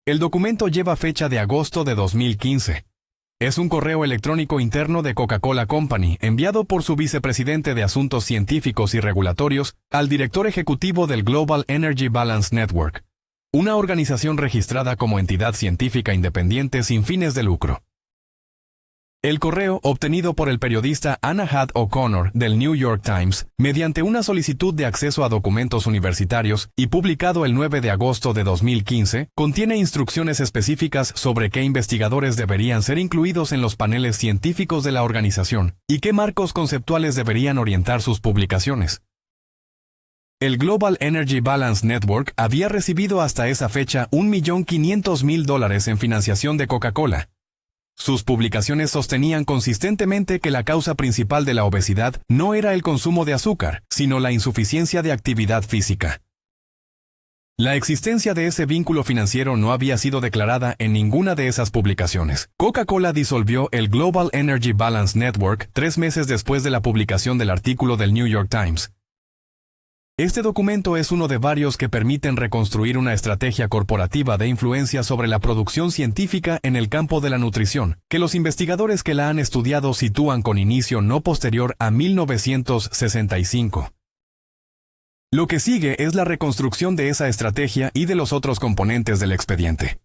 El documento lleva fecha de agosto de 2015. Es un correo electrónico interno de Coca-Cola Company, enviado por su vicepresidente de Asuntos Científicos y Regulatorios al director ejecutivo del Global Energy Balance Network, una organización registrada como entidad científica independiente sin fines de lucro. El correo, obtenido por el periodista Anna Had O'Connor del New York Times, mediante una solicitud de acceso a documentos universitarios y publicado el 9 de agosto de 2015, contiene instrucciones específicas sobre qué investigadores deberían ser incluidos en los paneles científicos de la organización y qué marcos conceptuales deberían orientar sus publicaciones. El Global Energy Balance Network había recibido hasta esa fecha $1.500.000 en financiación de Coca-Cola. Sus publicaciones sostenían consistentemente que la causa principal de la obesidad no era el consumo de azúcar, sino la insuficiencia de actividad física. La existencia de ese vínculo financiero no había sido declarada en ninguna de esas publicaciones. Coca-Cola disolvió el Global Energy Balance Network 3 meses después de la publicación del artículo del New York Times. Este documento es uno de varios que permiten reconstruir una estrategia corporativa de influencia sobre la producción científica en el campo de la nutrición, que los investigadores que la han estudiado sitúan con inicio no posterior a 1965. Lo que sigue es la reconstrucción de esa estrategia y de los otros componentes del expediente.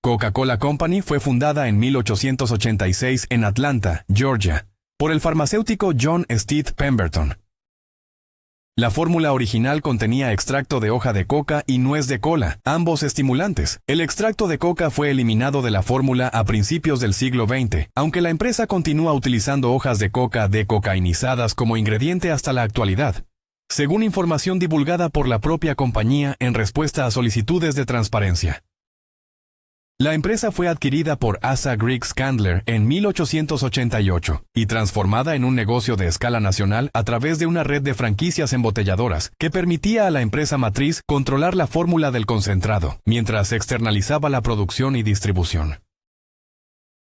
Coca-Cola Company fue fundada en 1886 en Atlanta, Georgia, por el farmacéutico John Stead Pemberton. La fórmula original contenía extracto de hoja de coca y nuez de cola, ambos estimulantes. El extracto de coca fue eliminado de la fórmula a principios del siglo XX, aunque la empresa continúa utilizando hojas de coca decocainizadas como ingrediente hasta la actualidad, según información divulgada por la propia compañía en respuesta a solicitudes de transparencia. La empresa fue adquirida por Asa Griggs Candler en 1888 y transformada en un negocio de escala nacional a través de una red de franquicias embotelladoras que permitía a la empresa matriz controlar la fórmula del concentrado, mientras externalizaba la producción y distribución.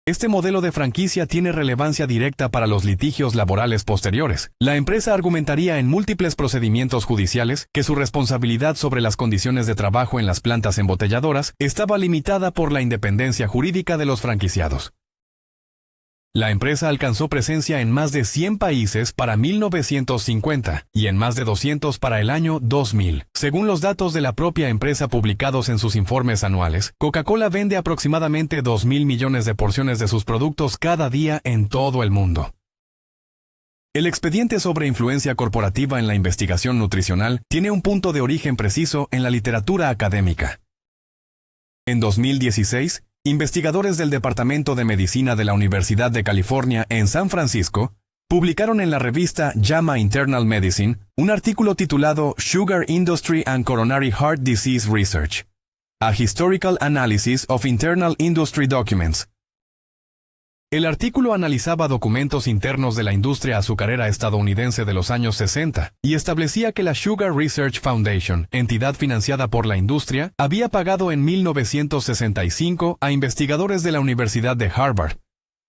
Este modelo de franquicia tiene relevancia directa para los litigios laborales posteriores. La empresa argumentaría en múltiples procedimientos judiciales que su responsabilidad sobre las condiciones de trabajo en las plantas embotelladoras estaba limitada por la independencia jurídica de los franquiciados. La empresa alcanzó presencia en más de 100 países para 1950 y en más de 200 para el año 2000. Según los datos de la propia empresa publicados en sus informes anuales, Coca-Cola vende aproximadamente 2.000 millones de porciones de sus productos cada día en todo el mundo. El expediente sobre influencia corporativa en la investigación nutricional tiene un punto de origen preciso en la literatura académica. En 2016, investigadores del Departamento de Medicina de la Universidad de California en San Francisco publicaron en la revista JAMA Internal Medicine un artículo titulado Sugar Industry and Coronary Heart Disease Research: A Historical Analysis of Internal Industry Documents. El artículo analizaba documentos internos de la industria azucarera estadounidense de los años 60 y establecía que la Sugar Research Foundation, entidad financiada por la industria, había pagado en 1965 a investigadores de la Universidad de Harvard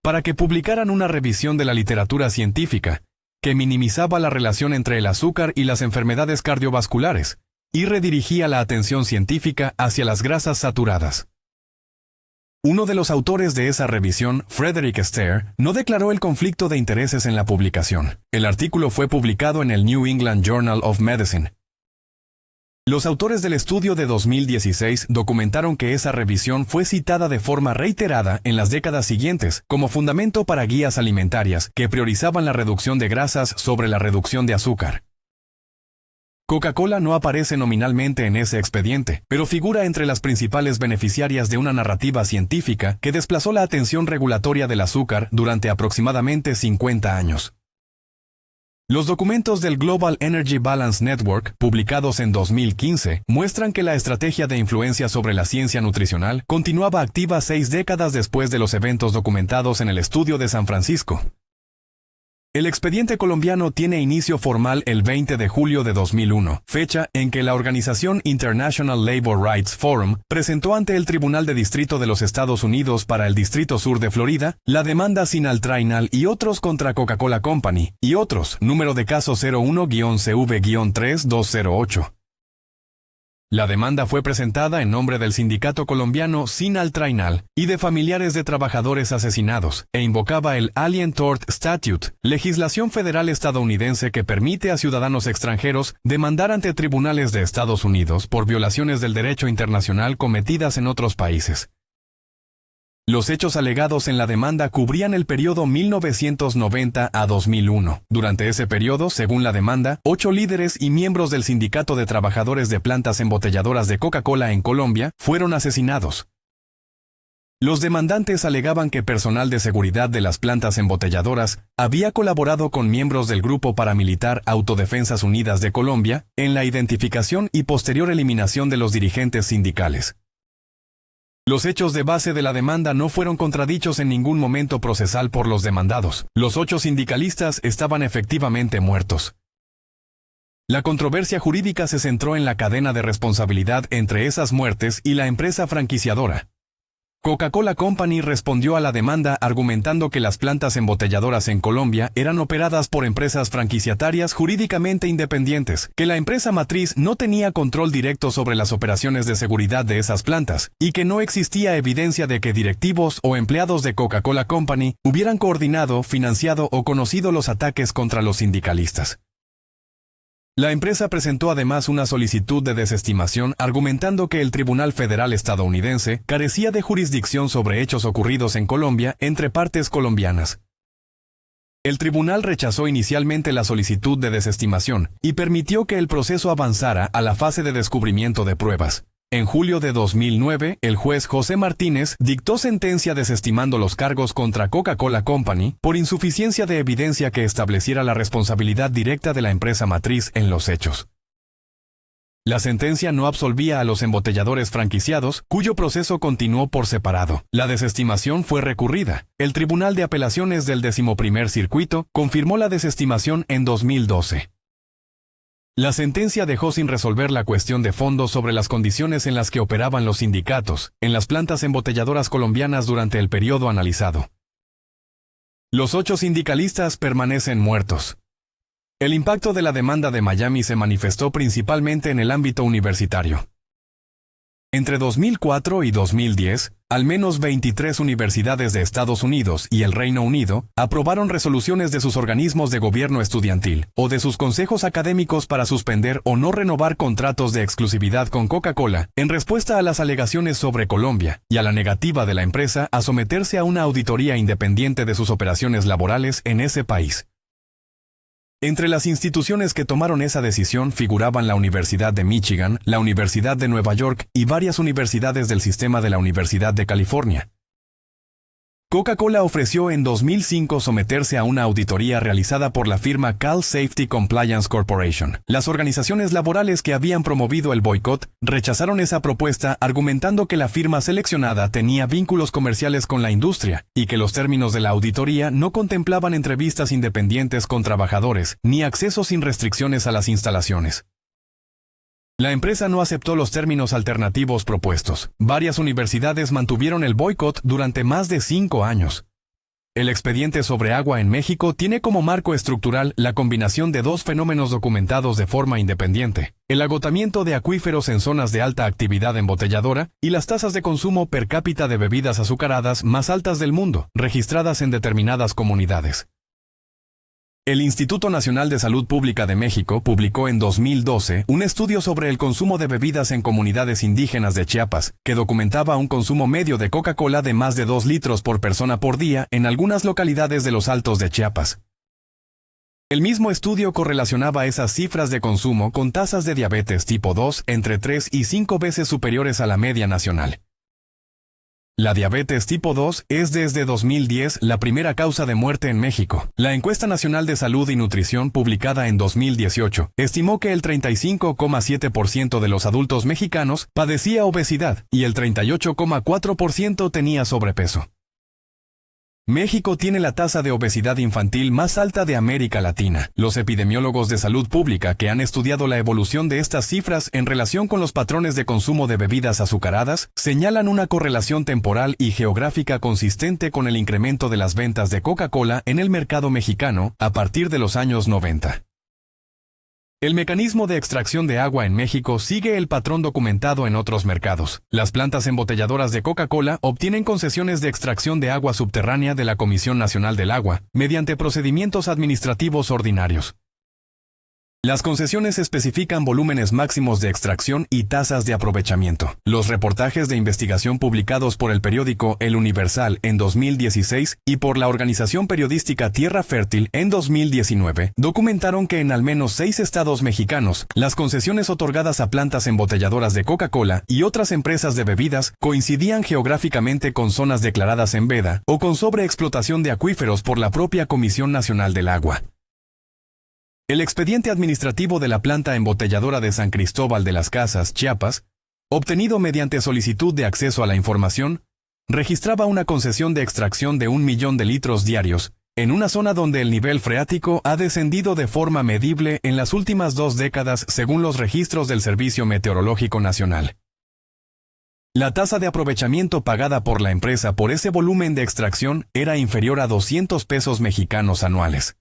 para que publicaran una revisión de la literatura científica que minimizaba la relación entre el azúcar y las enfermedades cardiovasculares y redirigía la atención científica hacia las grasas saturadas. Uno de los autores de esa revisión, Frederick Stair, no declaró el conflicto de intereses en la publicación. El artículo fue publicado en el New England Journal of Medicine. Los autores del estudio de 2016 documentaron que esa revisión fue citada de forma reiterada en las décadas siguientes como fundamento para guías alimentarias que priorizaban la reducción de grasas sobre la reducción de azúcar. Coca-Cola no aparece nominalmente en ese expediente, pero figura entre las principales beneficiarias de una narrativa científica que desplazó la atención regulatoria del azúcar durante aproximadamente 50 años. Los documentos del Global Energy Balance Network, publicados en 2015, muestran que la estrategia de influencia sobre la ciencia nutricional continuaba activa 6 décadas después de los eventos documentados en el estudio de San Francisco. El expediente colombiano tiene inicio formal el 20 de julio de 2001, fecha en que la organización International Labor Rights Forum presentó ante el Tribunal de Distrito de los Estados Unidos para el Distrito Sur de Florida la demanda Sinal-Trainal y otros contra Coca-Cola Company, y otros, número de caso 01-CV-3208. La demanda fue presentada en nombre del sindicato colombiano Sinal-Trainal y de familiares de trabajadores asesinados, e invocaba el Alien Tort Statute, legislación federal estadounidense que permite a ciudadanos extranjeros demandar ante tribunales de Estados Unidos por violaciones del derecho internacional cometidas en otros países. Los hechos alegados en la demanda cubrían el periodo 1990 a 2001. Durante ese periodo, según la demanda, 8 líderes y miembros del Sindicato de Trabajadores de Plantas Embotelladoras de Coca-Cola en Colombia fueron asesinados. Los demandantes alegaban que personal de seguridad de las plantas embotelladoras había colaborado con miembros del grupo paramilitar Autodefensas Unidas de Colombia en la identificación y posterior eliminación de los dirigentes sindicales. Los hechos de base de la demanda no fueron contradichos en ningún momento procesal por los demandados. Los 8 sindicalistas estaban efectivamente muertos. La controversia jurídica se centró en la cadena de responsabilidad entre esas muertes y la empresa franquiciadora. Coca-Cola Company respondió a la demanda argumentando que las plantas embotelladoras en Colombia eran operadas por empresas franquiciatarias jurídicamente independientes, que la empresa matriz no tenía control directo sobre las operaciones de seguridad de esas plantas, y que no existía evidencia de que directivos o empleados de Coca-Cola Company hubieran coordinado, financiado o conocido los ataques contra los sindicalistas. La empresa presentó además una solicitud de desestimación argumentando que el Tribunal Federal estadounidense carecía de jurisdicción sobre hechos ocurridos en Colombia entre partes colombianas. El tribunal rechazó inicialmente la solicitud de desestimación y permitió que el proceso avanzara a la fase de descubrimiento de pruebas. En julio de 2009, el juez José Martínez dictó sentencia desestimando los cargos contra Coca-Cola Company por insuficiencia de evidencia que estableciera la responsabilidad directa de la empresa matriz en los hechos. La sentencia no absolvía a los embotelladores franquiciados, cuyo proceso continuó por separado. La desestimación fue recurrida. El Tribunal de Apelaciones del 11º Circuito confirmó la desestimación en 2012. La sentencia dejó sin resolver la cuestión de fondo sobre las condiciones en las que operaban los sindicatos en las plantas embotelladoras colombianas durante el periodo analizado. Los 8 sindicalistas permanecen muertos. El impacto de la demanda de Miami se manifestó principalmente en el ámbito universitario. Entre 2004 y 2010, al menos 23 universidades de Estados Unidos y el Reino Unido aprobaron resoluciones de sus organismos de gobierno estudiantil o de sus consejos académicos para suspender o no renovar contratos de exclusividad con Coca-Cola en respuesta a las alegaciones sobre Colombia y a la negativa de la empresa a someterse a una auditoría independiente de sus operaciones laborales en ese país. Entre las instituciones que tomaron esa decisión figuraban la Universidad de Michigan, la Universidad de Nueva York y varias universidades del sistema de la Universidad de California. Coca-Cola ofreció en 2005 someterse a una auditoría realizada por la firma Cal Safety Compliance Corporation. Las organizaciones laborales que habían promovido el boicot rechazaron esa propuesta argumentando que la firma seleccionada tenía vínculos comerciales con la industria y que los términos de la auditoría no contemplaban entrevistas independientes con trabajadores ni acceso sin restricciones a las instalaciones. La empresa no aceptó los términos alternativos propuestos. Varias universidades mantuvieron el boicot durante más de 5 años. El expediente sobre agua en México tiene como marco estructural la combinación de 2 fenómenos documentados de forma independiente: el agotamiento de acuíferos en zonas de alta actividad embotelladora y las tasas de consumo per cápita de bebidas azucaradas más altas del mundo, registradas en determinadas comunidades. El Instituto Nacional de Salud Pública de México publicó en 2012 un estudio sobre el consumo de bebidas en comunidades indígenas de Chiapas, que documentaba un consumo medio de Coca-Cola de más de 2 litros por persona por día en algunas localidades de los Altos de Chiapas. El mismo estudio correlacionaba esas cifras de consumo con tasas de diabetes tipo 2 entre 3 y 5 veces superiores a la media nacional. La diabetes tipo 2 es desde 2010 la primera causa de muerte en México. La Encuesta Nacional de Salud y Nutrición, publicada en 2018, estimó que el 35,7% de los adultos mexicanos padecía obesidad y el 38,4% tenía sobrepeso. México tiene la tasa de obesidad infantil más alta de América Latina. Los epidemiólogos de salud pública que han estudiado la evolución de estas cifras en relación con los patrones de consumo de bebidas azucaradas señalan una correlación temporal y geográfica consistente con el incremento de las ventas de Coca-Cola en el mercado mexicano a partir de los años 90. El mecanismo de extracción de agua en México sigue el patrón documentado en otros mercados. Las plantas embotelladoras de Coca-Cola obtienen concesiones de extracción de agua subterránea de la Comisión Nacional del Agua, mediante procedimientos administrativos ordinarios. Las concesiones especifican volúmenes máximos de extracción y tasas de aprovechamiento. Los reportajes de investigación publicados por el periódico El Universal en 2016 y por la organización periodística Tierra Fértil en 2019 documentaron que en al menos 6 estados mexicanos, las concesiones otorgadas a plantas embotelladoras de Coca-Cola y otras empresas de bebidas coincidían geográficamente con zonas declaradas en veda o con sobreexplotación de acuíferos por la propia Comisión Nacional del Agua. El expediente administrativo de la planta embotelladora de San Cristóbal de las Casas, Chiapas, obtenido mediante solicitud de acceso a la información, registraba una concesión de extracción de 1 millón de litros diarios, en una zona donde el nivel freático ha descendido de forma medible en las últimas 2 décadas según los registros del Servicio Meteorológico Nacional. La tasa de aprovechamiento pagada por la empresa por ese volumen de extracción era inferior a 200 pesos mexicanos anuales.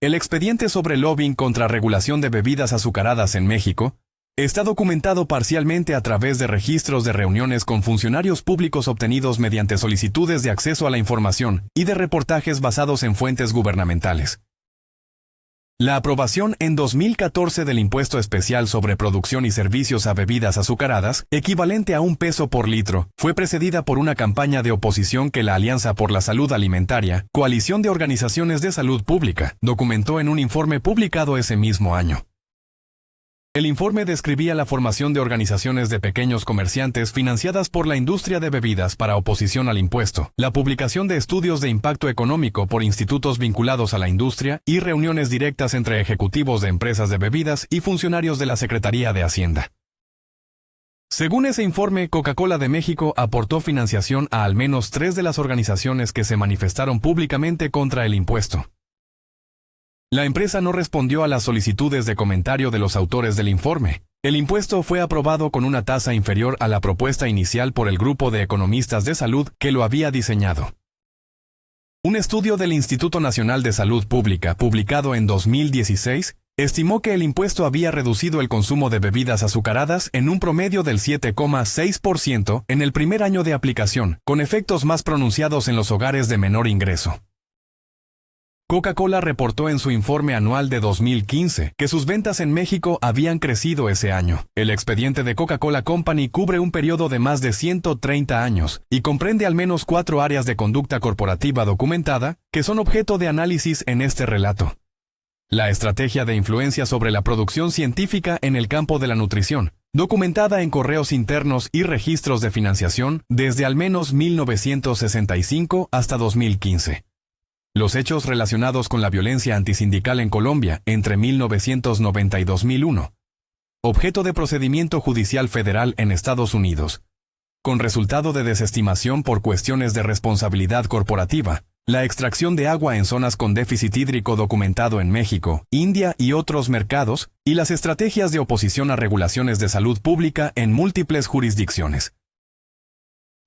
El expediente sobre lobbying contra regulación de bebidas azucaradas en México está documentado parcialmente a través de registros de reuniones con funcionarios públicos obtenidos mediante solicitudes de acceso a la información y de reportajes basados en fuentes gubernamentales. La aprobación en 2014 del impuesto especial sobre producción y servicios a bebidas azucaradas, equivalente a $1 por litro, fue precedida por una campaña de oposición que la Alianza por la Salud Alimentaria, Coalición de Organizaciones de Salud Pública, documentó en un informe publicado ese mismo año. El informe describía la formación de organizaciones de pequeños comerciantes financiadas por la industria de bebidas para oposición al impuesto, la publicación de estudios de impacto económico por institutos vinculados a la industria y reuniones directas entre ejecutivos de empresas de bebidas y funcionarios de la Secretaría de Hacienda. Según ese informe, Coca-Cola de México aportó financiación a al menos 3 de las organizaciones que se manifestaron públicamente contra el impuesto. La empresa no respondió a las solicitudes de comentario de los autores del informe. El impuesto fue aprobado con una tasa inferior a la propuesta inicial por el grupo de economistas de salud que lo había diseñado. Un estudio del Instituto Nacional de Salud Pública, publicado en 2016, estimó que el impuesto había reducido el consumo de bebidas azucaradas en un promedio del 7,6% en el primer año de aplicación, con efectos más pronunciados en los hogares de menor ingreso. Coca-Cola reportó en su informe anual de 2015 que sus ventas en México habían crecido ese año. El expediente de Coca-Cola Company cubre un periodo de más de 130 años y comprende al menos 4 áreas de conducta corporativa documentada que son objeto de análisis en este relato. La estrategia de influencia sobre la producción científica en el campo de la nutrición, documentada en correos internos y registros de financiación desde al menos 1965 hasta 2015. Los hechos relacionados con la violencia antisindical en Colombia entre 1990 y 2001. Objeto de procedimiento judicial federal en Estados Unidos. Con resultado de desestimación por cuestiones de responsabilidad corporativa, la extracción de agua en zonas con déficit hídrico documentado en México, India y otros mercados, y las estrategias de oposición a regulaciones de salud pública en múltiples jurisdicciones.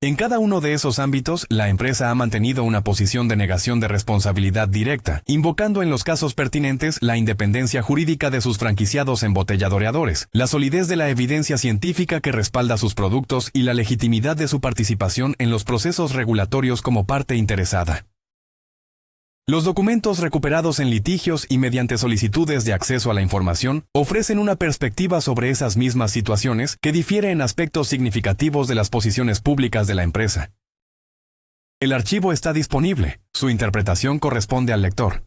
En cada uno de esos ámbitos, la empresa ha mantenido una posición de negación de responsabilidad directa, invocando en los casos pertinentes la independencia jurídica de sus franquiciados embotelladoreadores, la solidez de la evidencia científica que respalda sus productos y la legitimidad de su participación en los procesos regulatorios como parte interesada. Los documentos recuperados en litigios y mediante solicitudes de acceso a la información ofrecen una perspectiva sobre esas mismas situaciones que difiere en aspectos significativos de las posiciones públicas de la empresa. El archivo está disponible, su interpretación corresponde al lector.